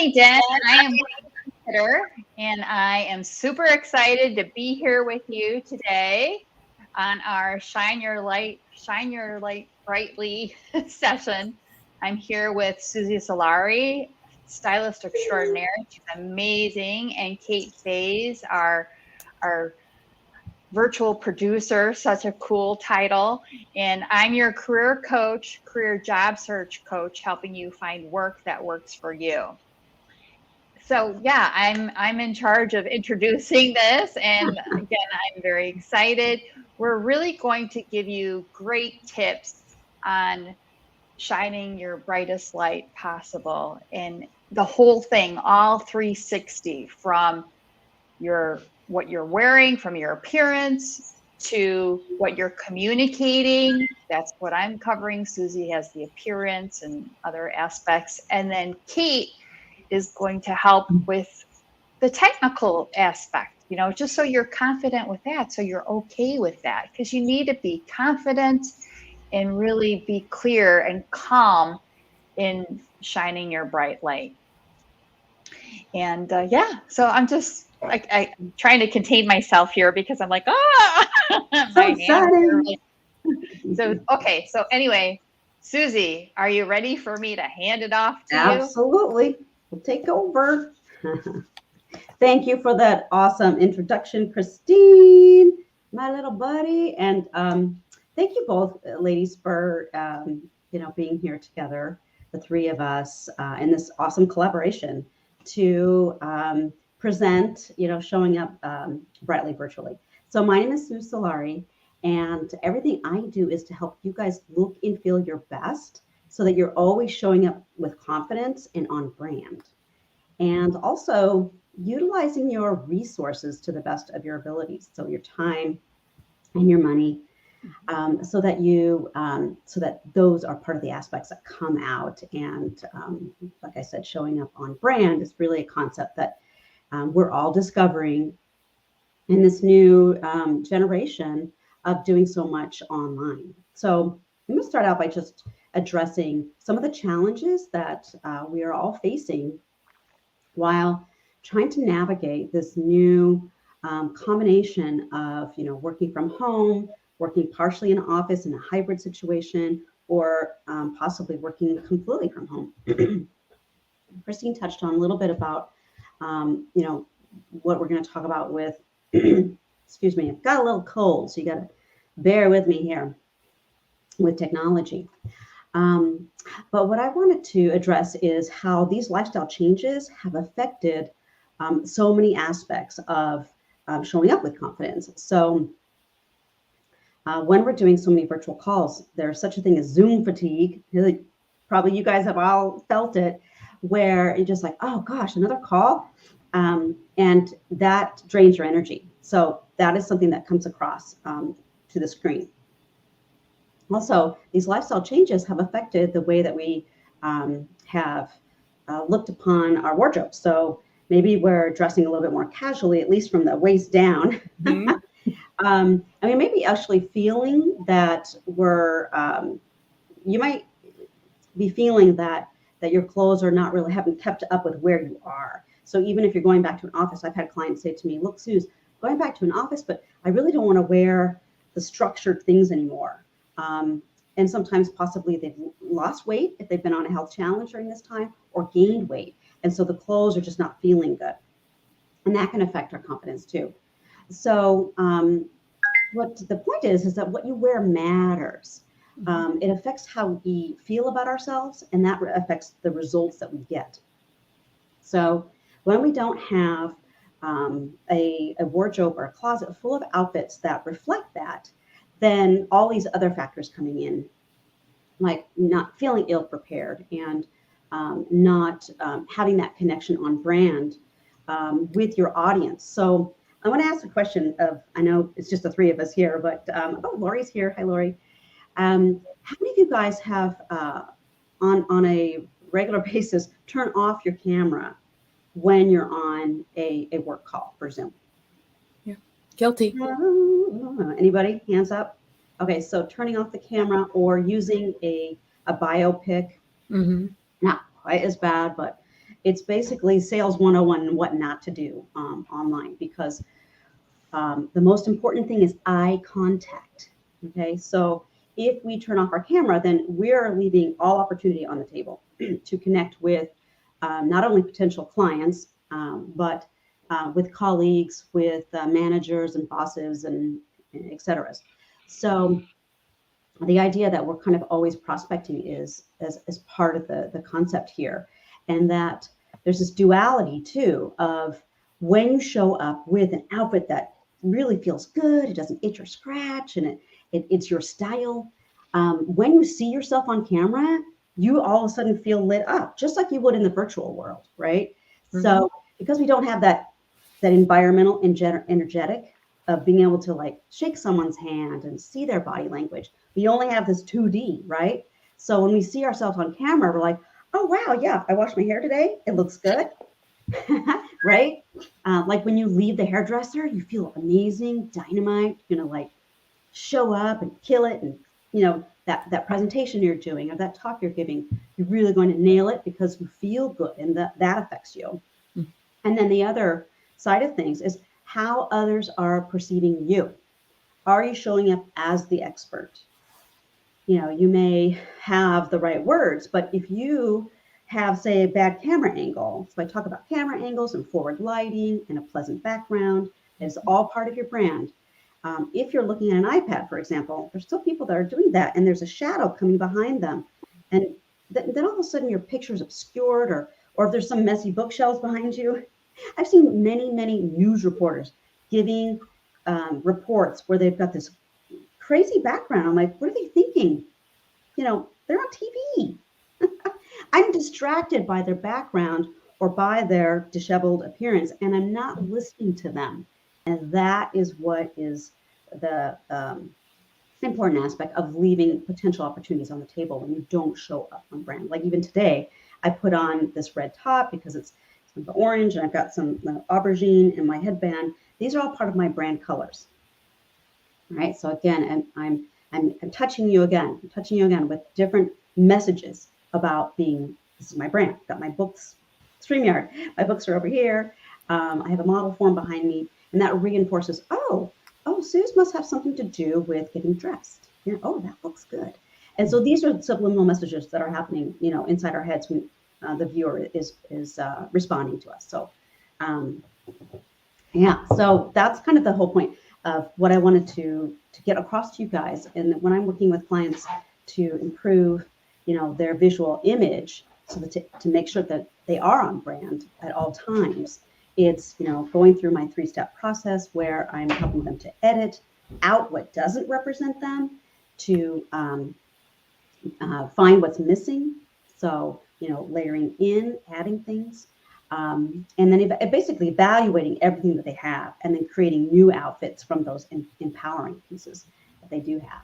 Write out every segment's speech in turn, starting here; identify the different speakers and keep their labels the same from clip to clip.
Speaker 1: Emily Den, and I am Hitter, and I am super excited to be here with you today on our Shine Your Light Brightly session. I'm here with Suze Solari, stylist extraordinaire. She's amazing, and Kate Fays, our virtual producer, such a cool title. And I'm your career coach, career job search coach, helping you find work that works for you. So yeah, I'm in charge of introducing this, and again, I'm very excited. We're really going to give you great tips on shining your brightest light possible, and the whole thing, all 360, from what you're wearing, from your appearance to what you're communicating. That's what I'm covering. Susie has the appearance and other aspects, and then Kate is going to help with the technical aspect, just so you're confident with that, so you're okay with that, because you need to be confident and really be clear and calm in shining your bright light. And so I'm just I'm trying to contain myself here because I'm like,
Speaker 2: So exciting.
Speaker 1: So, okay. So anyway, Susie, are you ready for me to hand it off to you?
Speaker 2: Absolutely. We'll take over. Thank you for that awesome introduction, Christine, my little buddy. And thank you both, ladies, for being here together, the three of us, in this awesome collaboration to present, showing up brightly virtually. So my name is Suze Solari, and everything I do is to help you guys look and feel your best so that you're always showing up with confidence and on brand. And also utilizing your resources to the best of your abilities. So your time and your money, so that those are part of the aspects that come out. And like I said, showing up on brand is really a concept that we're all discovering in this new generation of doing so much online. So I'm going to start out by just addressing some of the challenges that we are all facing while trying to navigate this new combination of, working from home, working partially in an office in a hybrid situation, or possibly working completely from home. Christine touched on a little bit about, what we're going to talk about with, excuse me, I've got a little cold, so you got to bear with me here with technology. But what I wanted to address is how these lifestyle changes have affected so many aspects of showing up with confidence. So when we're doing so many virtual calls, there's such a thing as Zoom fatigue. Probably you guys have all felt it, where you're just like, oh gosh, another call. And that drains your energy. So that is something that comes across to the screen. Also, these lifestyle changes have affected the way that we have looked upon our wardrobe. So maybe we're dressing a little bit more casually, at least from the waist down. Mm-hmm. Maybe actually feeling that you might be feeling that your clothes are not really haven't kept up with where you are. So even if you're going back to an office, I've had clients say to me, look, Suze, going back to an office, but I really don't want to wear the structured things anymore. And sometimes possibly they've lost weight if they've been on a health challenge during this time, or gained weight. And so the clothes are just not feeling good. And that can affect our confidence too. So what the point is that what you wear matters. It affects how we feel about ourselves, and that affects the results that we get. So when we don't have a wardrobe or a closet full of outfits that reflect that, then all these other factors coming in, like not feeling ill prepared and not having that connection on brand with your audience. So I want to ask a question I know it's just the three of us here, but Lori's here. Hi, Lori. How many of you guys have on a regular basis turn off your camera when you're on a work call for Zoom?
Speaker 3: Yeah, guilty.
Speaker 2: Anybody? Hands up. Okay, so turning off the camera or using a biopic, not quite as bad, but it's basically sales 101 and what not to do online, because the most important thing is eye contact. Okay, so if we turn off our camera, then we're leaving all opportunity on the table to connect with not only potential clients, but with colleagues, with managers and bosses and et cetera. So the idea that we're kind of always prospecting is as part of the concept here, and that there's this duality too of when you show up with an outfit that really feels good, it doesn't itch or scratch, and it's your style. When you see yourself on camera, you all of a sudden feel lit up, just like you would in the virtual world, right?
Speaker 3: Mhm.
Speaker 2: So because we don't have that environmental energetic of being able to like shake someone's hand and see their body language, we only have this 2D, right? So when we see ourselves on camera, we're like, oh, wow, yeah, I washed my hair today. It looks good, right? Like when you leave the hairdresser, you feel amazing, dynamite, you're going to like show up and kill it. And, you know, that presentation you're doing or that talk you're giving, you're really going to nail it because you feel good and that affects you.
Speaker 3: Mm.
Speaker 2: And then the other side of things is how others are perceiving you. Are you showing up as the expert? You know, you may have the right words, but if you have, say, a bad camera angle, so I talk about camera angles and forward lighting and a pleasant background, it's all part of your brand. If you're looking at an iPad, for example, there's still people that are doing that, and there's a shadow coming behind them, and then all of a sudden your picture is obscured, or if there's some messy bookshelves behind you. I've seen many news reporters giving reports where they've got this crazy background. I'm like, what are they thinking? You know, they're on TV. I'm distracted by their background or by their disheveled appearance, and I'm not listening to them. And that is what is the important aspect of leaving potential opportunities on the table when you don't show up on brand. Like even today, I put on this red top because it's the orange, and I've got some aubergine in my headband. These are all part of my brand colors. All right. So again, and I'm touching you again. I'm touching you again with different messages about being. This is my brand. I've got my books, StreamYard. My books are over here. I have a model form behind me, and that reinforces. Oh, Suze must have something to do with getting dressed. You know, oh, that looks good. And so these are subliminal messages that are happening, you know, inside our heads when the viewer is responding to us. So, yeah. So that's kind of the whole point of what I wanted to get across to you guys. And when I'm working with clients to improve, you know, their visual image, so that to make sure that they are on brand at all times, it's, you know, going through my 3-step process where I'm helping them to edit out what doesn't represent them, to find what's missing. So, you know, layering in, adding things, and then basically evaluating everything that they have, and then creating new outfits from those empowering pieces that they do have.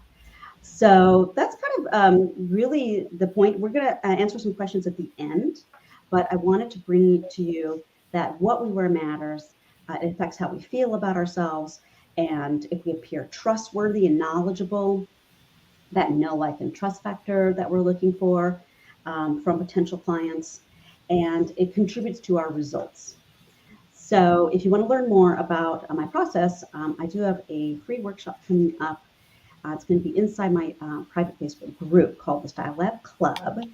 Speaker 2: So that's kind of really the point. We're going to answer some questions at the end, but I wanted to bring to you that what we wear matters. It affects how we feel about ourselves, and if we appear trustworthy and knowledgeable, that know, like, and trust factor that we're looking for from potential clients, and it contributes to our results. So if you want to learn more about my process, I do have a free workshop coming up. It's going to be inside my private Facebook group called the Style Lab Club.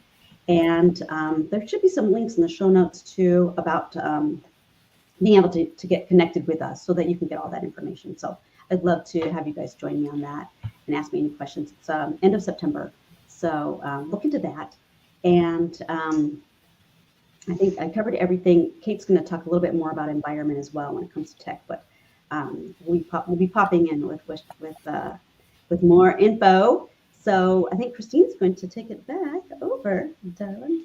Speaker 2: And there should be some links in the show notes too about being able to get connected with us so that you can get all that information. So I'd love to have you guys join me on that and ask me any questions. It's end of September. So look into that. And I think I covered everything. Kate's going to talk a little bit more about environment as well when it comes to tech, but we'll be popping in with more info. So I think Christine's going to take it back over, darling.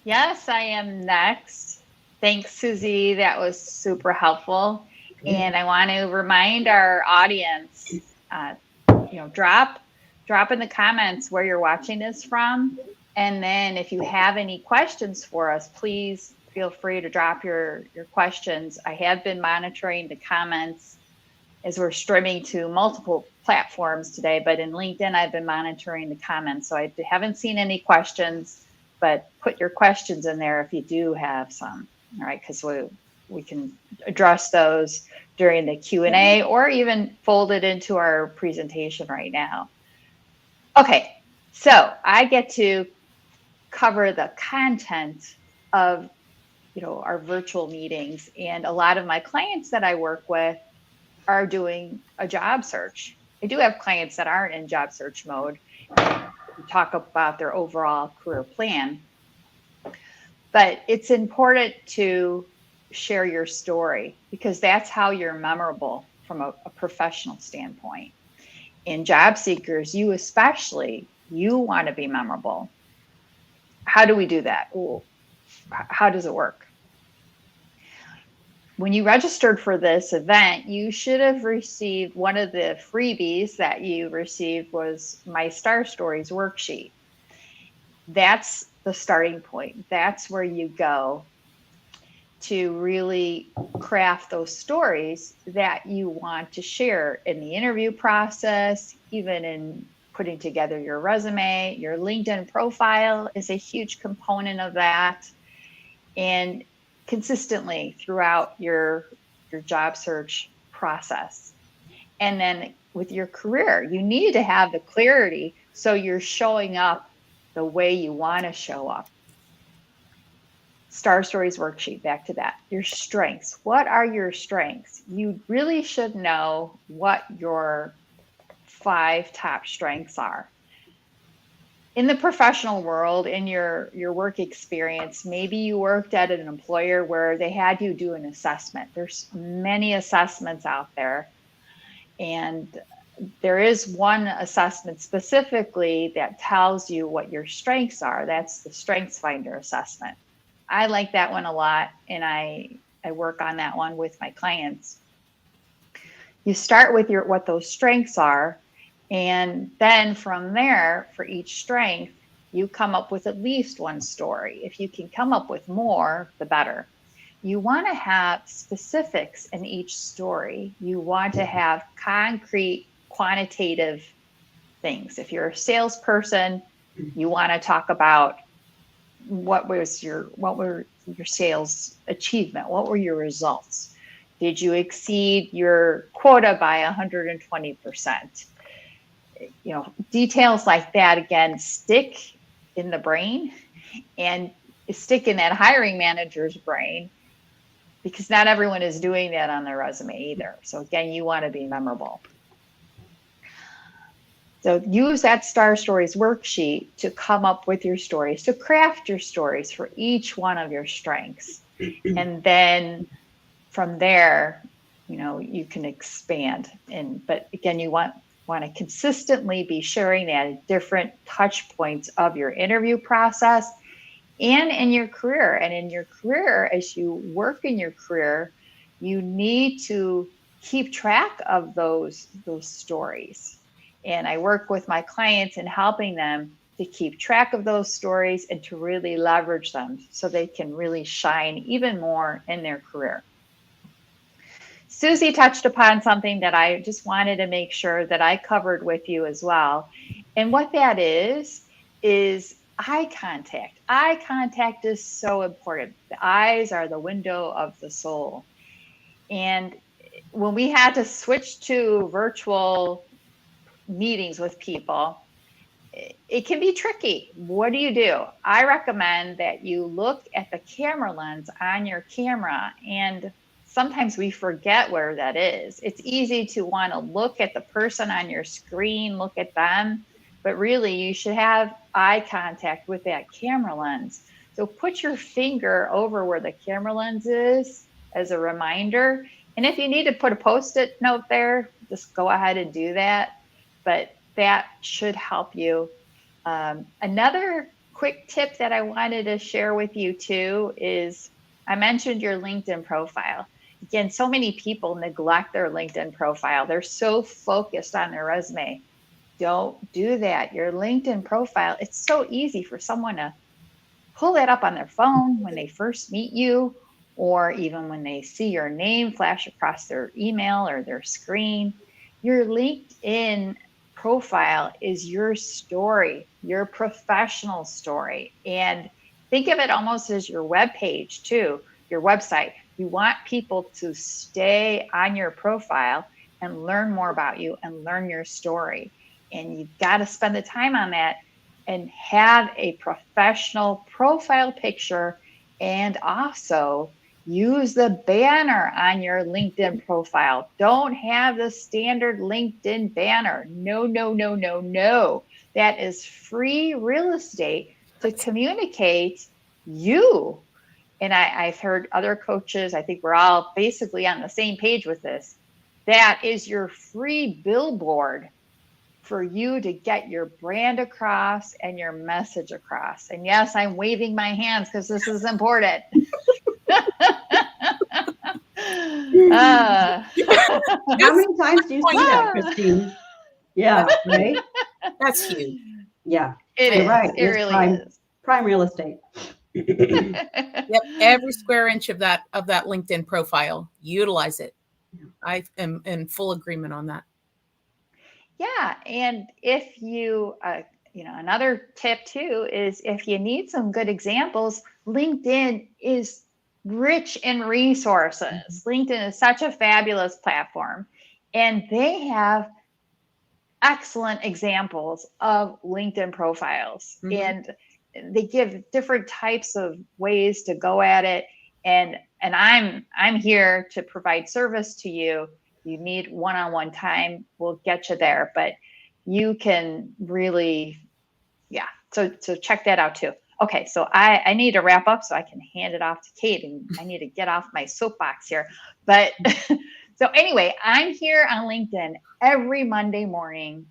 Speaker 1: Yes, I am next. Thanks, Susie. That was super helpful. And I want to remind our audience, drop in the comments where you're watching this from. And then if you have any questions for us, please feel free to drop your questions. I have been monitoring the comments as we're streaming to multiple platforms today, but in LinkedIn, I've been monitoring the comments. So I haven't seen any questions, but put your questions in there if you do have some, all right? Because we can address those during the Q&A or even fold it into our presentation right now. Okay, so I get to cover the content of our virtual meetings, and a lot of my clients that I work with are doing a job search. I do have clients that aren't in job search mode. We talk about their overall career plan, but it's important to share your story because that's how you're memorable from a professional standpoint. In job seekers, you especially, you want to be memorable. How do we do that? Ooh, how does it work? When you registered for this event, you should have received one of the freebies that you received was my Star Stories worksheet. That's the starting point. That's where you go to really craft those stories that you want to share in the interview process, even in putting together your resume. Your LinkedIn profile is a huge component of that. And consistently throughout your job search process. And then with your career, you need to have the clarity so you're showing up the way you want to show up. Star Stories worksheet, back to that. Your strengths. What are your strengths? You really should know what your 5 top strengths are. In the professional world, in your work experience, maybe you worked at an employer where they had you do an assessment. There's many assessments out there. And there is one assessment specifically that tells you what your strengths are. That's the Strengths Finder assessment. I like that one a lot, and I work on that one with my clients. You start with what those strengths are, and then from there, for each strength, you come up with at least one story. If you can come up with more, the better. You want to have specifics in each story. You want to have concrete, quantitative things. If you're a salesperson, you want to talk about what were your sales achievement? What were your results? Did you exceed your quota by 120%? Details like that, again, stick in the brain and stick in that hiring manager's brain, because not everyone is doing that on their resume either. So again, you want to be memorable. So use that Star Stories worksheet to come up with your stories, to craft your stories for each one of your strengths. And then from there, you can expand. But again, you want to consistently be sharing that at different touch points of your interview process and in your career. And in your career, as you work in your career, you need to keep track of those stories. And I work with my clients in helping them to keep track of those stories and to really leverage them so they can really shine even more in their career. Suze touched upon something that I just wanted to make sure that I covered with you as well. And what that is eye contact. Eye contact is so important. The eyes are the window of the soul. And when we had to switch to virtual meetings with people, it can be tricky. What do? I recommend that you look at the camera lens on your camera, and sometimes we forget where that is. It's easy to want to look at the person on your screen, look at them, but really you should have eye contact with that camera lens. So put your finger over where the camera lens is as a reminder. And if you need to put a Post-it note there, just go ahead and do that. But that should help you. Another quick tip that I wanted to share with you too is I mentioned your LinkedIn profile. Again, so many people neglect their LinkedIn profile. They're so focused on their resume. Don't do that. Your LinkedIn profile, it's so easy for someone to pull that up on their phone when they first meet you, or even when they see your name flash across their email or their screen. Your LinkedIn profile is your story, your professional story. And think of it almost as your web page too, your website. You want people to stay on your profile and learn more about you and learn your story. And you've got to spend the time on that and have a professional profile picture, and also use the banner on your LinkedIn profile. Don't have the standard LinkedIn banner. No, no, no, no, no. That is free real estate to communicate you. And I've heard other coaches, I think we're all basically on the same page with this. That is your free billboard for you to get your brand across and your message across. And yes, I'm waving my hands because this is important.
Speaker 2: How many times do you see that, Christine? Yeah, right?
Speaker 3: That's huge.
Speaker 2: Yeah,
Speaker 1: It
Speaker 2: you're
Speaker 1: is.
Speaker 2: right.
Speaker 1: It
Speaker 2: It's
Speaker 1: really is.
Speaker 2: prime real estate.
Speaker 3: Yep, every square inch of that LinkedIn profile, utilize it. I am in full agreement on that.
Speaker 1: Yeah, and if you, another tip too is if you need some good examples, LinkedIn is rich in resources. LinkedIn is such a fabulous platform, and they have excellent examples of LinkedIn profiles, and they give different types of ways to go at it. And I'm here to provide service to you. You need one-on-one time, we'll get you there, but you can really, yeah. So check that out too. Okay, so I need to wrap up so I can hand it off to Kate, and I need to get off my soapbox here. But so anyway, I'm here on LinkedIn every Monday morning,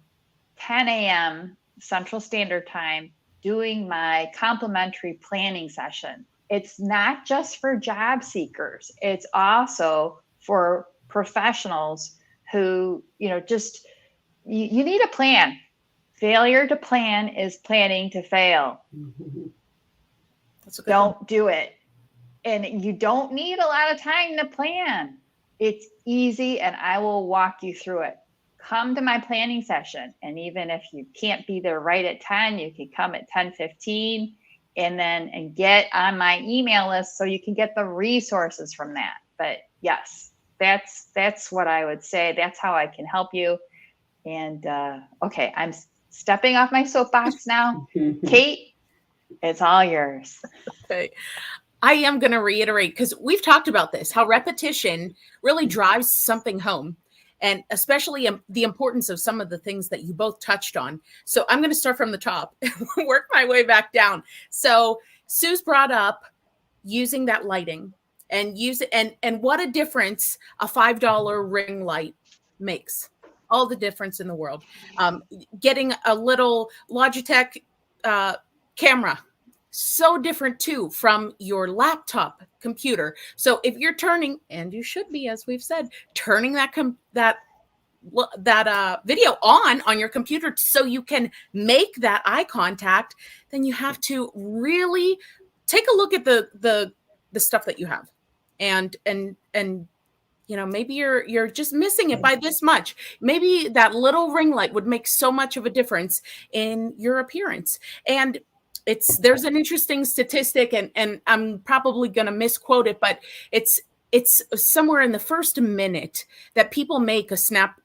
Speaker 1: 10 a.m. Central Standard Time, doing my complimentary planning session. It's not just for job seekers. It's also for professionals who, just, you need a plan. Failure to plan is planning to fail. Don't do it. And you don't need a lot of time to plan. It's easy, and I will walk you through it. Come to my planning session. And even if you can't be there right at 10, you can come at 10:15 and get on my email list so you can get the resources from that. But yes, that's what I would say. That's how I can help you. And okay, I'm stepping off my soapbox now. Kate, it's all yours.
Speaker 3: Okay. I am going to reiterate, because we've talked about this, how repetition really drives something home, and especially the importance of some of the things that you both touched on. So I'm going to start from the top and work my way back down. So Suze brought up using that lighting and and what a difference a $5 ring light makes. All the difference in the world. Getting a little Logitech camera, so different too from your laptop computer. So if you're turning, and you should be, as we've said, turning that video on your computer so you can make that eye contact, then you have to really take a look at the stuff that you have, and maybe you're just missing it by this much. Maybe that little ring light would make so much of a difference in your appearance. And there's an interesting statistic, and I'm probably going to misquote it, but it's somewhere in the first minute that people make a snap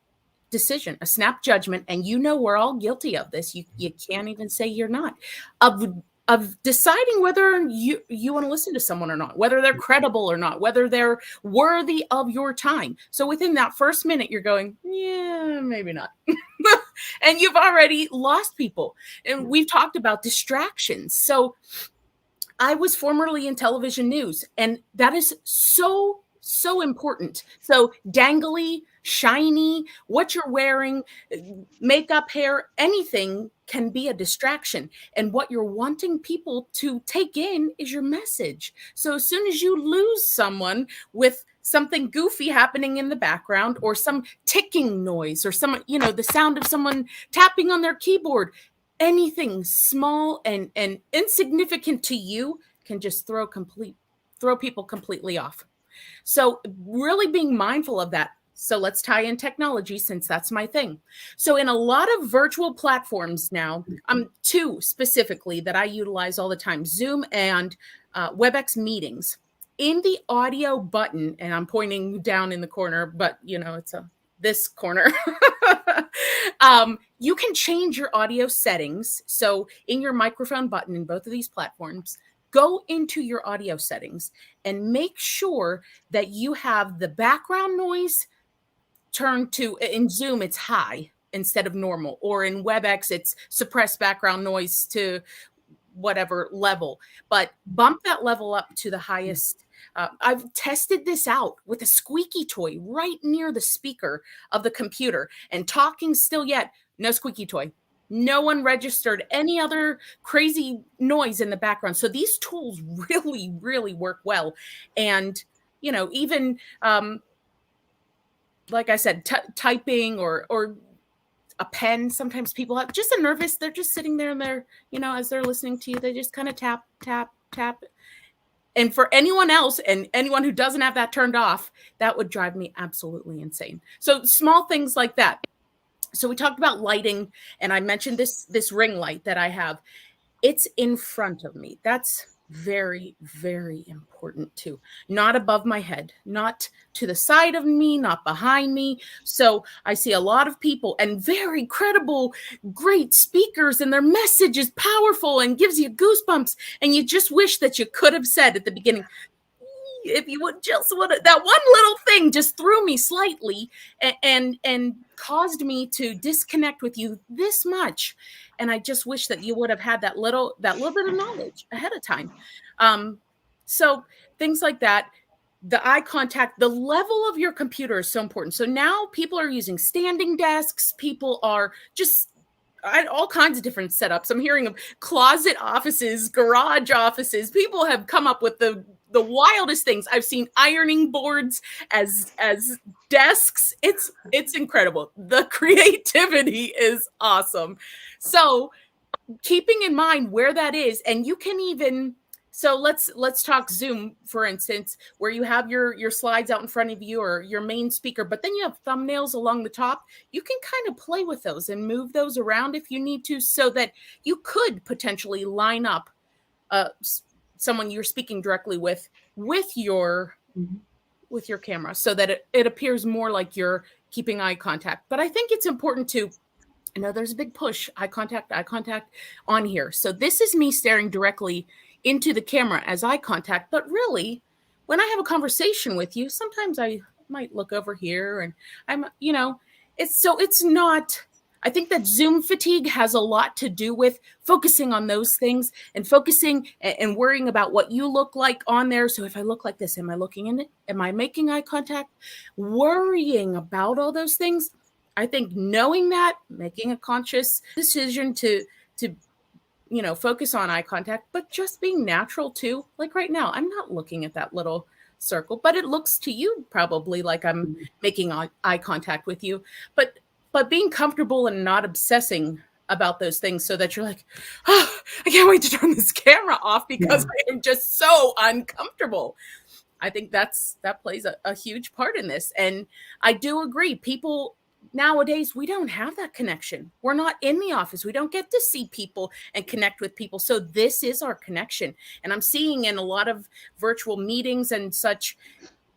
Speaker 3: decision, a snap judgment, and we're all guilty of this. You can't even say you're not, of deciding whether you want to listen to someone or not, whether they're credible or not, whether they're worthy of your time. So within that first minute, you're going, yeah, maybe not. And you've already lost people. And we've talked about distractions. So I was formerly in television news, and that is so important. So dangly, shiny, what you're wearing, makeup, hair, anything can be a distraction. And what you're wanting people to take in is your message. So as soon as you lose someone with something goofy happening in the background, or some ticking noise, or the sound of someone tapping on their keyboard, anything small and insignificant to you can just throw people completely off. So really being mindful of that. So let's tie in technology since that's my thing. So in a lot of virtual platforms now, two specifically that I utilize all the time, Zoom and WebEx meetings. In the audio button, and I'm pointing down in the corner, but it's this corner. You can change your audio settings. So in your microphone button in both of these platforms, go into your audio settings and make sure that you have the background noise turned to, in Zoom, it's high instead of normal, or in WebEx, it's suppressed background noise to whatever level, but bump that level up to the highest. I've tested this out with a squeaky toy right near the speaker of the computer, and talking still yet, no squeaky toy. No one registered any other crazy noise in the background. So these tools really, really work well. And, even like I said, typing or a pen. Sometimes people have just a nervous, they're just sitting there and they're, as they're listening to you, they just kind of tap, tap, tap. And for anyone else and anyone who doesn't have that turned off, that would drive me absolutely insane. So small things like that. So we talked about lighting, and I mentioned this ring light that I have. It's in front of me. That's very, very important too. Not above my head, not to the side of me, not behind me. So I see a lot of people and very credible, great speakers, and their message is powerful and gives you goosebumps. And you just wish that you could have said at the beginning, if you would just that one little thing just threw me slightly and caused me to disconnect with you this much. And I just wish that you would have had that little bit of knowledge ahead of time. So things like that, the eye contact, the level of your computer is so important. So now people are using standing desks. People are just all kinds of different setups. I'm hearing of closet offices, garage offices. People have come up with the wildest things. I've seen ironing boards as desks. It's incredible. The creativity is awesome. So keeping in mind where that is, and you can even, so let's talk Zoom, for instance, where you have your slides out in front of you or your main speaker, but then you have thumbnails along the top. You can kind of play with those and move those around if you need to, so that you could potentially line up someone you're speaking directly with your camera, so that it appears more like you're keeping eye contact. But I think it's important to, there's a big push, eye contact on here. So this is me staring directly into the camera as eye contact. But really, when I have a conversation with you, sometimes I might look over here and it's not, I think that Zoom fatigue has a lot to do with focusing on those things and focusing and worrying about what you look like on there. So if I look like this, am I looking in it? Am I making eye contact? Worrying about all those things. I think knowing that, making a conscious decision to focus on eye contact, but just being natural too. Like right now, I'm not looking at that little circle, but it looks to you probably like I'm making eye contact with you. But being comfortable and not obsessing about those things, so that you're like, oh, I can't wait to turn this camera off because I am just so uncomfortable. I think that plays a huge part in this. And I do agree, people nowadays, we don't have that connection. We're not in the office. We don't get to see people and connect with people. So this is our connection. And I'm seeing in a lot of virtual meetings and such,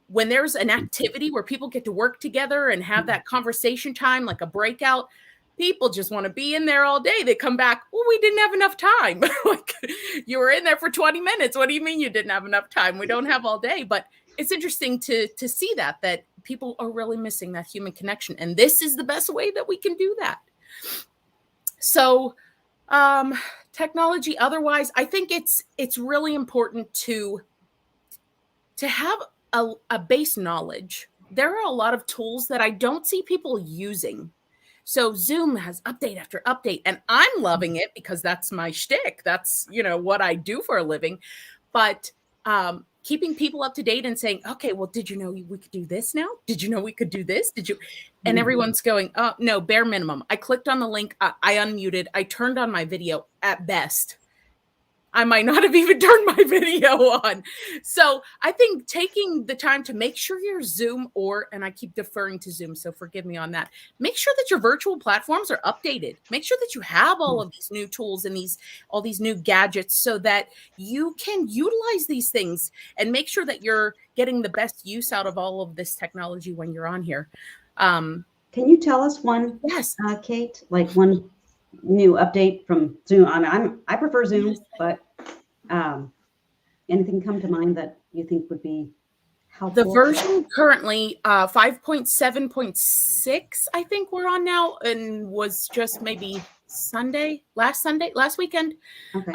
Speaker 3: when there's an activity where people get to work together and have that conversation time, like a breakout, people just want to be in there all day. They come back, well, we didn't have enough time. Like, you were in there for 20 minutes. What do you mean you didn't have enough time? We don't have all day. But it's interesting to see that people are really missing that human connection. And this is the best way that we can do that. So technology, otherwise, I think it's really important to have a base knowledge. There are a lot of tools that I don't see people using. So Zoom has update after update, and I'm loving it because that's my shtick. That's, what I do for a living. But keeping people up to date and saying, okay, well, did you know we could do this now? Did you know we could do this? Did you? And everyone's going, oh, no, bare minimum. I clicked on the link. I unmuted. I turned on my video at best. I might not have even turned my video on. So I think taking the time to make sure your Zoom and I keep deferring to Zoom, so forgive me on that. Make sure that your virtual platforms are updated. Make sure that you have all of these new tools and all these new gadgets so that you can utilize these things and make sure that you're getting the best use out of all of this technology when you're on here.
Speaker 2: Can you tell us one,
Speaker 3: Yes.
Speaker 2: Kate, like one new update from Zoom? I prefer Zoom, but anything come to mind that you think would be helpful?
Speaker 3: The version currently 5.7.6, I think we're on now, and was just maybe last weekend.
Speaker 2: Okay.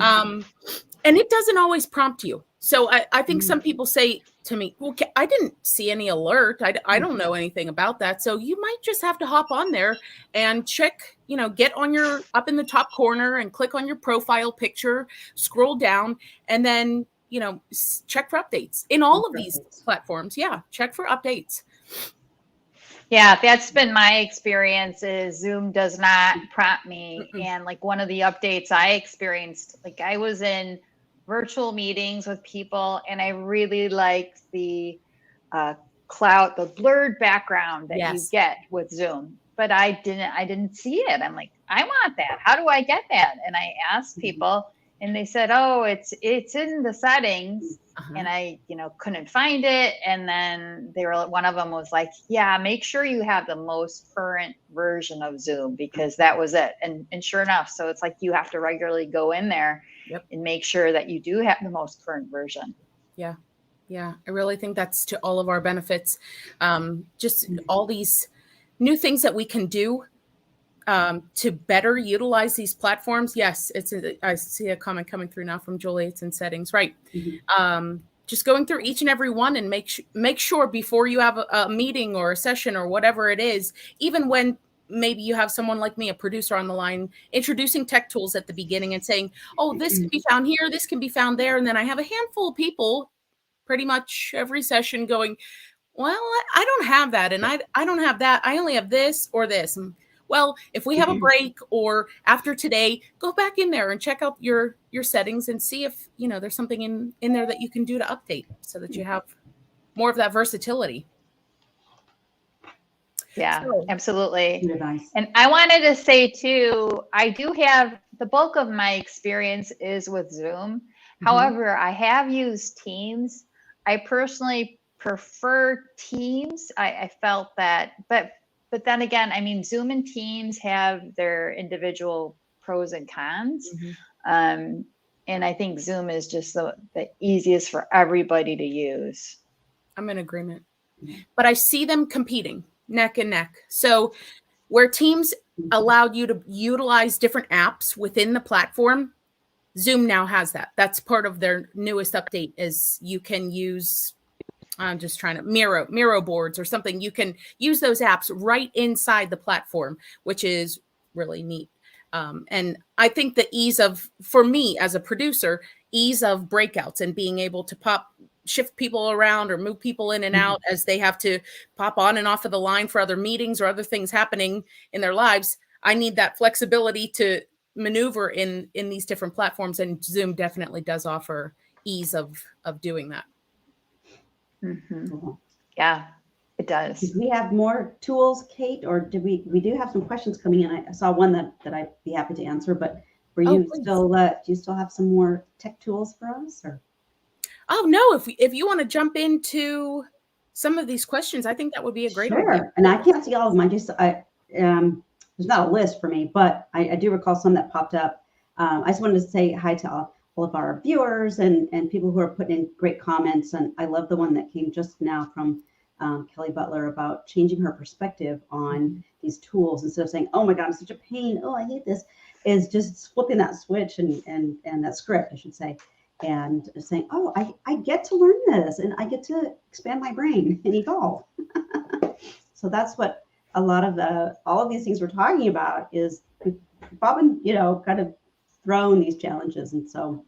Speaker 3: And it doesn't always prompt you. So I think some people say to me, well, I didn't see any alert. I don't know anything about that. So you might just have to hop on there and check, get on up in the top corner and click on your profile picture, scroll down, and then, check for updates in all of these platforms. Yeah. Check for updates.
Speaker 1: Yeah, that's been my experience is Zoom does not prompt me. And like one of the updates I experienced, like I was in virtual meetings with people and I really liked the the blurred background that you get with Zoom, but I didn't see it. I'm like, I want that. How do I get that? And I asked people and they said, oh, it's in the settings. And I, couldn't find it. And then one of them was like, yeah, make sure you have the most current version of Zoom because that was it. And sure enough, so it's like you have to regularly go in there and make sure that you do have the most current version.
Speaker 3: Yeah. Yeah. I really think that's to all of our benefits. Just all these new things that we can do to better utilize these platforms. Yes, I see a comment coming through now from Julie. It's in settings, right? Just going through each and every one and make sure before you have a meeting or a session or whatever it is, even when maybe you have someone like me, a producer on the line, introducing tech tools at the beginning and saying, oh, this can be found here, this can be found there. And then I have a handful of people pretty much every session going, well, I don't have that. And I don't have that. I only have this or this. Well, if we have a break or after today, go back in there and check out your settings and see if, there's something in there that you can do to update so that you have more of that versatility.
Speaker 1: Yeah, absolutely. And I wanted to say too, I do have the bulk of my experience is with Zoom. However, I have used Teams. I personally prefer Teams. I felt that, but then again, I mean, Zoom and Teams have their individual pros and cons. And I think Zoom is just the easiest for everybody to use.
Speaker 3: I'm in agreement. But I see them competing neck and neck. So where Teams allowed you to utilize different apps within the platform, Zoom now has that. That's part of their newest update is you can use I'm just trying to Miro boards or something. You can use those apps right inside the platform, which is really neat. And I think the for me as a producer, ease of breakouts and being able to shift people around or move people in and out as they have to pop on and off of the line for other meetings or other things happening in their lives. I need that flexibility to maneuver in these different platforms. And Zoom definitely does offer ease of doing that.
Speaker 1: Yeah, it does.
Speaker 2: Do we have more tools, Kate, or we do have some questions coming in? I saw one that I'd be happy to answer, but do you still have some more tech tools for us? Or?
Speaker 3: Oh no, if you want to jump into some of these questions, I think that would be a great idea.
Speaker 2: And I can't see all of them. There's not a list for me, but I do recall some that popped up. I just wanted to say hi to all of our viewers and people who are putting in great comments. And I love the one that came just now from Kelly Butler about changing her perspective on these tools. Instead of saying, oh my God, it's such a pain. Oh, I hate this. Is just flipping that switch and that script, I should say, and saying, oh, I get to learn this and I get to expand my brain and evolve. So that's what a lot of all of these things we're talking about is Bobbin, kind of thrown these challenges. And so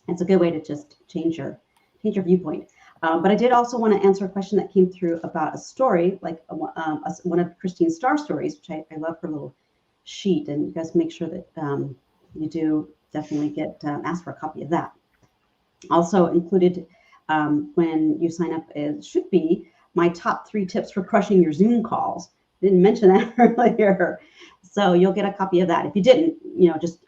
Speaker 2: it's a good way to just change your viewpoint. But I did also want to answer a question that came through about a story, like one of Christine's star stories, which I love her little sheet. And you guys make sure that you do definitely get ask for a copy of that. Also included when you sign up, it should be my top 3 tips for crushing your Zoom calls. Didn't mention that earlier. So you'll get a copy of that. If you didn't, just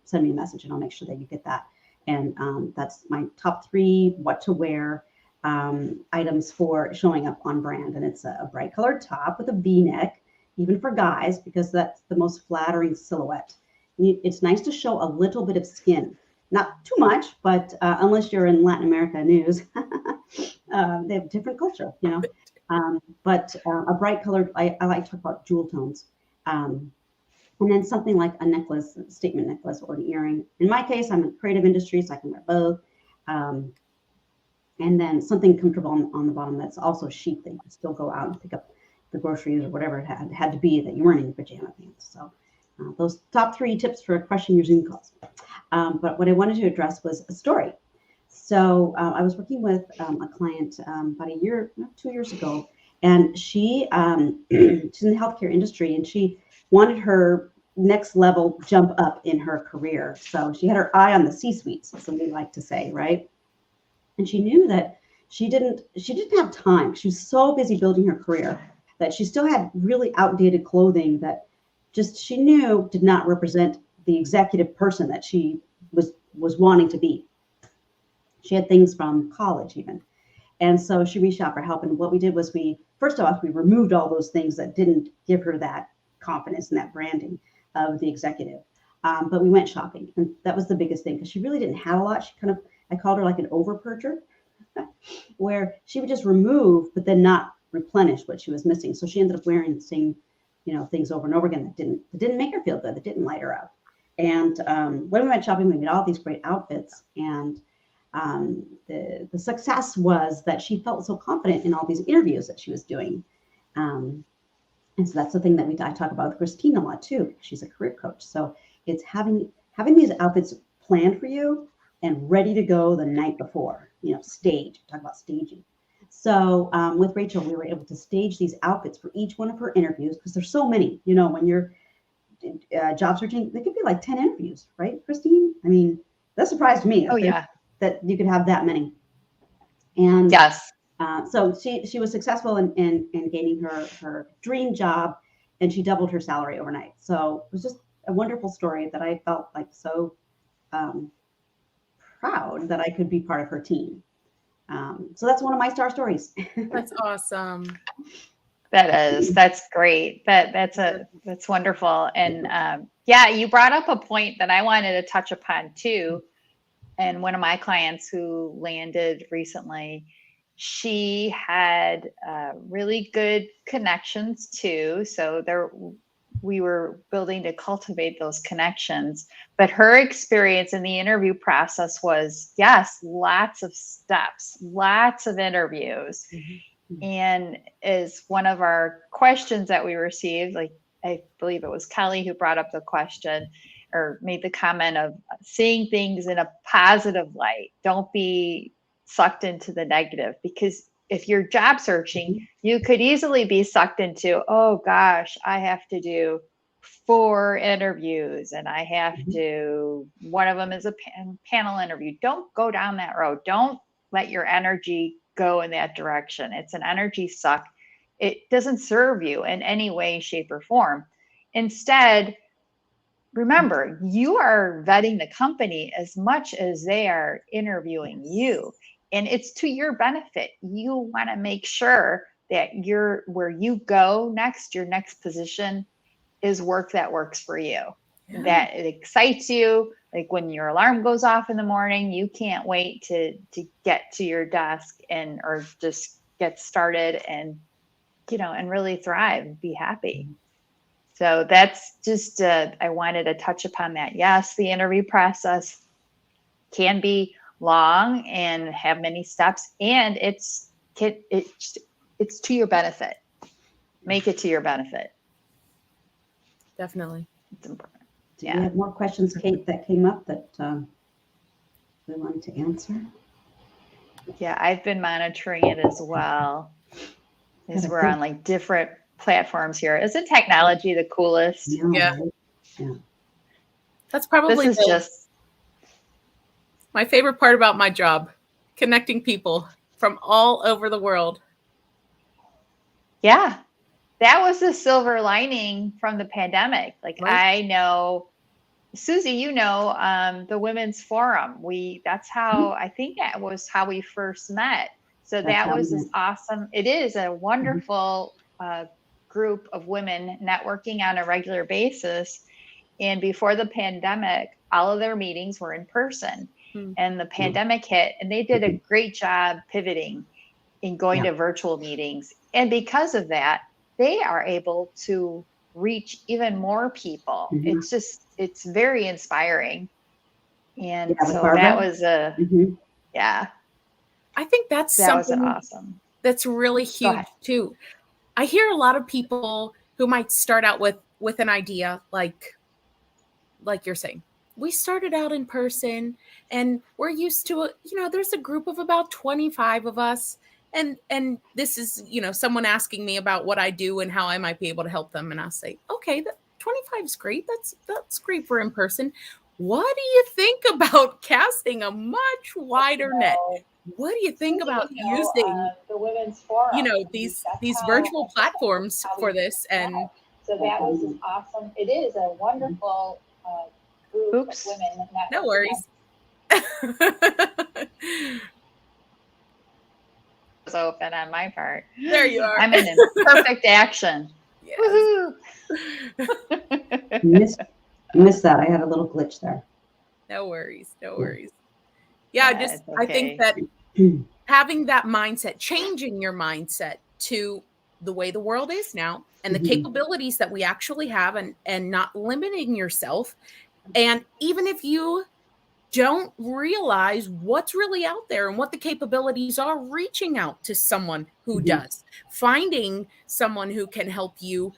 Speaker 2: send me a message and I'll make sure that you get that. And that's my top 3 what to wear items for showing up on brand. And it's a bright colored top with a V-neck, even for guys, because that's the most flattering silhouette. It's nice to show a little bit of skin. Not too much, but unless you're in Latin America news, they have different culture, but a bright colored, I like to talk about jewel tones. And then something like a necklace, a statement necklace, or an earring. In my case, I'm in creative industry, so I can wear both. And then something comfortable on the bottom that's also chic that you can still go out and pick up the groceries or whatever it had to be that you weren't in your pajama pants. So those top 3 tips for crushing your Zoom calls. But what I wanted to address was a story. So I was working with a client about 2 years ago, and she's in the healthcare industry, and she wanted her next level jump up in her career. So she had her eye on the C-suites, as we like to say, right? And she knew that she didn't have time. She was so busy building her career that she still had really outdated clothing that just she knew did not represent the executive person that she was wanting to be. She had things from college even. And so she reached out for help. And what we did was we removed all those things that didn't give her that confidence and that branding of the executive. But we went shopping, and that was the biggest thing because she really didn't have a lot. I called her like an overpurger, where she would just remove, but then not replenish what she was missing. So she ended up wearing the same, things over and over again that didn't make her feel good, that didn't light her up. And when we went shopping, we made all these great outfits. And the success was that she felt so confident in all these interviews that she was doing. And so that's the thing that I talk about with Christine a lot too. She's a career coach. So it's having these outfits planned for you and ready to go the night before, talk about staging. So with Rachel, we were able to stage these outfits for each one of her interviews because there's so many, when you're job searching, there could be like 10 interviews, right, Christine? I mean, that surprised me.
Speaker 1: Oh, yeah.
Speaker 2: That you could have that many. And
Speaker 1: yes.
Speaker 2: So she was successful in gaining her dream job, and she doubled her salary overnight. So it was just a wonderful story that I felt like so proud that I could be part of her team. So that's one of my star stories.
Speaker 3: That's awesome.
Speaker 1: That's great. That's wonderful. And you brought up a point that I wanted to touch upon too. And one of my clients who landed recently, she had really good connections too. So we were building to cultivate those connections. But her experience in the interview process was, yes, lots of steps, lots of interviews. Mm-hmm. And as one of our questions that we received, like I believe it was Kelly who brought up the question or made the comment of seeing things in a positive light. Don't be sucked into the negative, because if you're job searching, you could easily be sucked into, oh gosh, I have to do 4 interviews and I have to, one of them is a panel interview. Don't go down that road. Don't let your energy go in that direction. It's an energy suck. It doesn't serve you in any way, shape, or form. Instead, remember, you are vetting the company as much as they are interviewing you. And it's to your benefit. You want to make sure that where you go next, your next position is work that works for you, that it excites you. Like when your alarm goes off in the morning, you can't wait to get to your desk or just get started and, and really thrive and be happy. So that's just, I wanted to touch upon that. Yes, the interview process can be long and have many steps, and it's to your benefit. Make it to your benefit.
Speaker 3: Definitely.
Speaker 1: It's important.
Speaker 2: Do you have more questions, Kate, that came up that we wanted to answer?
Speaker 1: Yeah, I've been monitoring it as well. As we're on like different platforms here. Isn't technology the coolest?
Speaker 3: Yeah. That's probably My favorite part about my job, connecting people from all over the world.
Speaker 1: Yeah. That was the silver lining from the pandemic. Like
Speaker 3: Right.
Speaker 1: I know, Susie, the Women's Forum. That's how I think that was how we first met. So
Speaker 2: That's
Speaker 1: that
Speaker 2: how we
Speaker 1: was this
Speaker 2: met.
Speaker 1: awesome. It is a wonderful group of women networking on a regular basis. And before the pandemic, all of their meetings were in person.
Speaker 3: Mm.
Speaker 1: And the pandemic hit, and they did a great job pivoting and going
Speaker 2: Yeah.
Speaker 1: to virtual meetings. And because of that, they are able to reach even more people.
Speaker 2: Mhm.
Speaker 1: It's very inspiring. And
Speaker 2: Yeah, but
Speaker 1: so that
Speaker 2: Barbara.
Speaker 1: was
Speaker 2: Mhm.
Speaker 1: yeah,
Speaker 3: I think that's
Speaker 1: that was an
Speaker 3: something
Speaker 1: awesome.
Speaker 3: that's really
Speaker 1: Go ahead.
Speaker 3: huge too. I hear a lot of people who might start out with an idea like you're saying. We started out in person and we're used to there's a group of about 25 of us, and this is, someone asking me about what I do and how I might be able to help them, and I'll say, "Okay, that 25 is great. That's great for in person. What do you think about casting a much wider net? What do you think about using
Speaker 1: The Women's Forum. That's
Speaker 3: these
Speaker 1: how
Speaker 3: virtual
Speaker 1: I think that was
Speaker 3: platforms
Speaker 1: how we
Speaker 3: for
Speaker 1: first
Speaker 3: this?"
Speaker 1: met.
Speaker 3: And
Speaker 1: So that was an awesome. It is a wonderful group of women
Speaker 3: no
Speaker 1: networking.
Speaker 3: worries.
Speaker 1: Was open on my part.
Speaker 3: There you are.
Speaker 1: I'm in perfect action.
Speaker 3: Yes.
Speaker 1: Woohoo!
Speaker 2: Missed that. I had a little glitch there.
Speaker 3: No worries. No worries. Yeah,
Speaker 1: It's
Speaker 3: I think
Speaker 1: okay.
Speaker 3: that having that mindset, changing your mindset to the way the world is now and the
Speaker 2: Mhm.
Speaker 3: capabilities that we actually have, and not limiting yourself. And even if you don't realize what's really out there and what the capabilities are, reaching out to someone who
Speaker 2: Mhm.
Speaker 3: does, finding someone who can help you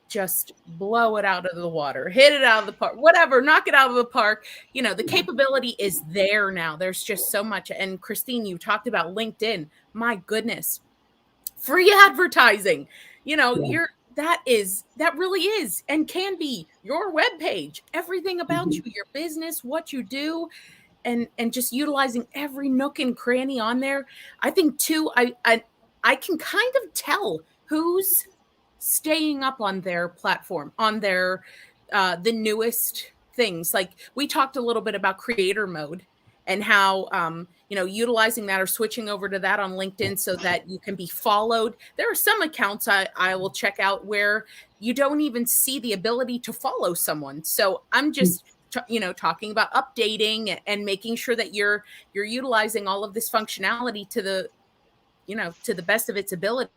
Speaker 3: just blow it out of the water, hit it out of the park, whatever, knock it out of the park. The capability is there now. There's just so much. And Christine, you talked about LinkedIn. My goodness, free advertising.
Speaker 2: Yeah.
Speaker 3: That really is and can be your webpage, everything about
Speaker 2: Mhm.
Speaker 3: you, your business, what you do, and just utilizing every nook and cranny on there. I think too, I can kind of tell who's staying up on their platform, on their the newest things. Like we talked a little bit about creator mode and how utilizing that or switching over to that on LinkedIn so that you can be followed. There are some accounts I will check out where you don't even see the ability to follow someone. So I'm just talking about updating and making sure that you're utilizing all of this functionality to the best of its ability.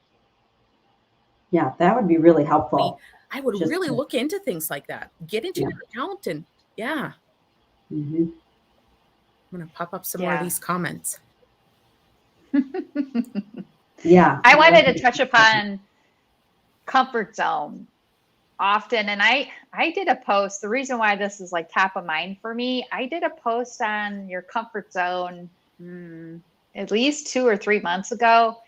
Speaker 2: Yeah, that would be really helpful.
Speaker 3: I would
Speaker 2: Just
Speaker 3: really
Speaker 2: to,
Speaker 3: look into things like that. Get into
Speaker 2: yeah.
Speaker 3: your account and yeah,
Speaker 2: Mhm.
Speaker 3: I'm gonna pop up some more of
Speaker 1: Yeah.
Speaker 3: these comments.
Speaker 2: Yeah.
Speaker 1: I wanted to touch upon comfort zone often, and I did a post. The reason why this is like top of mind for me, I did a post on your comfort zone at least 2 or 3 months ago,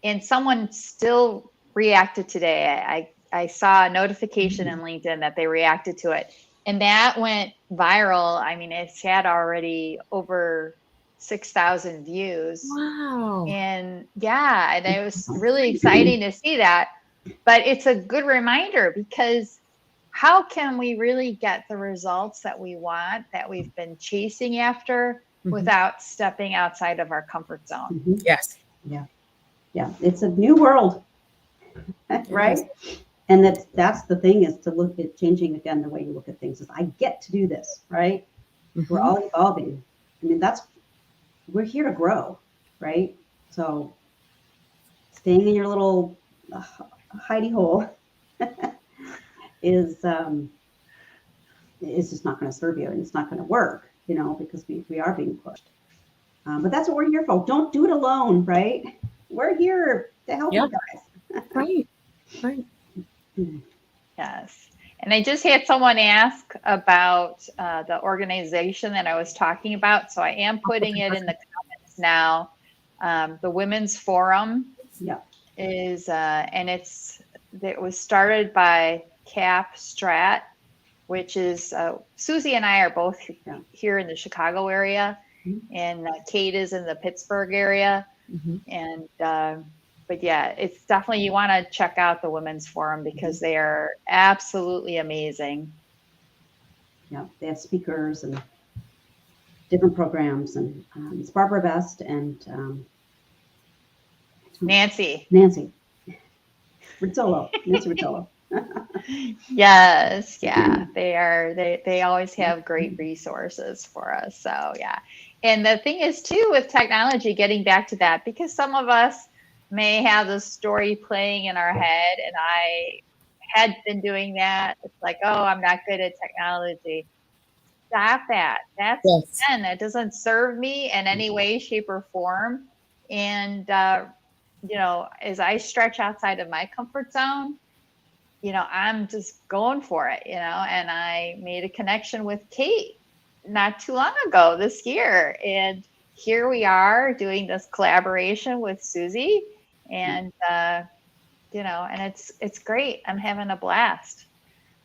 Speaker 1: and someone still reacted today. I saw a notification in LinkedIn that they reacted to it, and that went viral. I mean, it's had already over 6,000 views.
Speaker 3: Wow.
Speaker 1: And yeah, and it was really exciting to see that. But it's a good reminder, because how can we really get the results that we want, that we've been chasing after, without stepping outside of our comfort zone?
Speaker 2: Mhm.
Speaker 3: Yes.
Speaker 2: Yeah. Yeah. It's a new world, right? And that's the thing, is to look at changing again the way you look at things. Is I get to do this, right? We're all evolving. I mean, we're here to grow, right? So staying in your little hidey hole is just not going to serve you, and it's not going to work, because we are being pushed. But that's what we're here for. Don't do it alone, right? We're here to help you guys.
Speaker 3: Right. Right.
Speaker 1: Yes. And I just had someone ask about the organization that I was talking about. So I am putting it in the comments now. The Women's Forum
Speaker 2: Yeah.
Speaker 1: is, and it was started by Cap Strat, which is Susie and I are both here in the Chicago area. and Kate is in the Pittsburgh area.
Speaker 3: Mhm.
Speaker 1: And but yeah, it's definitely, you want to check out the Women's Forum because they are absolutely amazing.
Speaker 2: Yeah, they have speakers and different programs, and it's Barbara Best and
Speaker 1: Nancy.
Speaker 2: Nancy Rizzolo.
Speaker 1: Yes, yeah, they always have great resources for us. So yeah. And the thing is too with technology, getting back to that, because some of us may have the story playing in our head, and I had been doing that. It's like, oh, I'm not good at technology. Stop that. That's
Speaker 3: Yes.
Speaker 1: that doesn't serve me in any way, shape, or form. And as I stretch outside of my comfort zone, I'm just going for it, and I made a connection with Kate not too long ago this year. And here we are doing this collaboration with Suze, and, and it's great. I'm having a blast.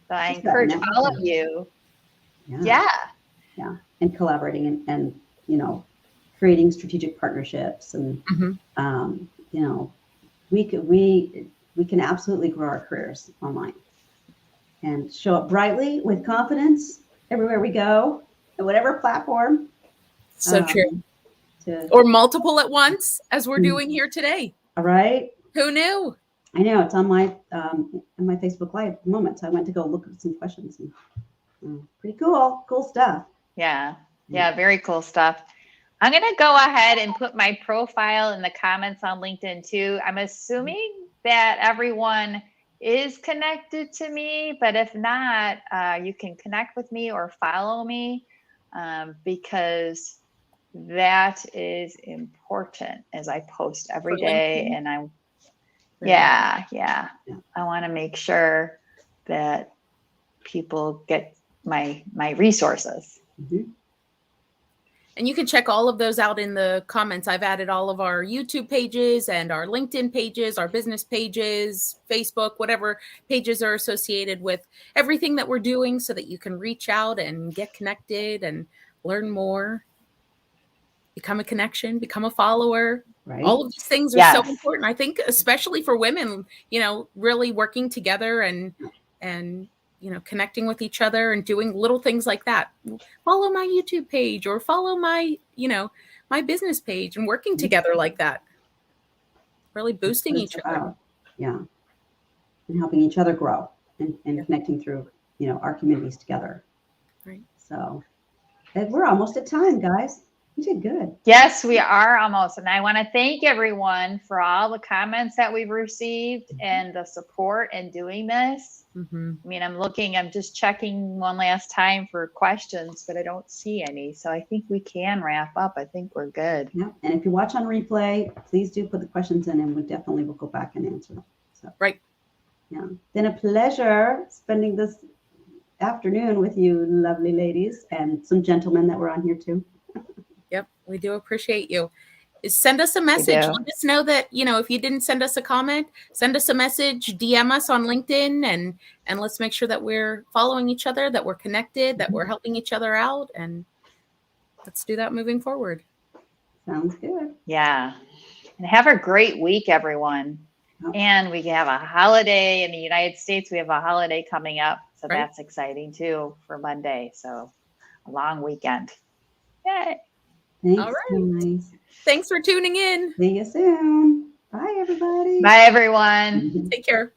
Speaker 1: So I
Speaker 2: Just about
Speaker 1: encourage all of
Speaker 2: networking.
Speaker 1: you.
Speaker 2: Yeah.
Speaker 1: Yeah.
Speaker 2: And collaborating and creating strategic partnerships, and
Speaker 3: Mhm.
Speaker 2: we can absolutely grow our careers online and show up brightly with confidence everywhere we go, and whatever platform.
Speaker 3: So true.
Speaker 2: To
Speaker 3: Or multiple at once, as we're doing here today.
Speaker 2: all right.
Speaker 3: Who knew?
Speaker 2: I know it's on my Facebook Live at the moment, so I went to go look at some questions. And, pretty cool stuff.
Speaker 1: Yeah. Very cool stuff. I'm going to go ahead and put my profile in the comments on LinkedIn too. I'm assuming that everyone is connected to me, but if not, you can connect with me or follow me, because that is important as I post every
Speaker 3: For
Speaker 1: day.
Speaker 3: LinkedIn?
Speaker 1: And
Speaker 3: Very
Speaker 1: yeah. I want to make sure that people get my resources.
Speaker 2: Mhm.
Speaker 3: And you can check all of those out in the comments. I've added all of our YouTube pages and our LinkedIn pages, our business pages, Facebook, whatever pages are associated with everything that we're doing, so that you can reach out and get connected and learn more, become a connection, become a follower.
Speaker 2: Right.
Speaker 3: All of these things are so important. I think especially for women, really working together and connecting with each other and doing little things like that. Follow my YouTube page, or follow my, my business page, and working together like that. Really boosting each other.
Speaker 2: Yeah. And helping each other grow and connecting through, our communities together.
Speaker 3: Right.
Speaker 2: So we're almost at time, guys. You did good.
Speaker 1: Yes, we are almost. And I want to thank everyone for all the comments that we've received and the support in doing this.
Speaker 3: Mm-hmm.
Speaker 1: I mean, I'm just checking one last time for questions, but I don't see any. So I think we can wrap up. I think we're good.
Speaker 2: Yeah. And if you watch on replay, please do put the questions in, and we definitely will go back and answer them. So,
Speaker 3: right.
Speaker 2: Yeah. Been a pleasure spending this afternoon with you, lovely ladies, and some gentlemen that were on here too.
Speaker 3: Yep. We do appreciate you. Send us a message. Let us know that, if you didn't send us a comment, send us a message, DM us on LinkedIn, and let's make sure that we're following each other, that we're connected, that we're helping each other out, and let's do that moving forward.
Speaker 2: Sounds good.
Speaker 1: Yeah. And have a great week, everyone. Oh. And we have a holiday in the United States. We have a holiday coming up. So that's exciting too for Monday. So a long weekend. Yay.
Speaker 2: Thanks,
Speaker 3: all right.
Speaker 2: Guys.
Speaker 3: Thanks for tuning in.
Speaker 2: See you soon. Bye, everybody.
Speaker 1: Bye, everyone.
Speaker 3: Take care.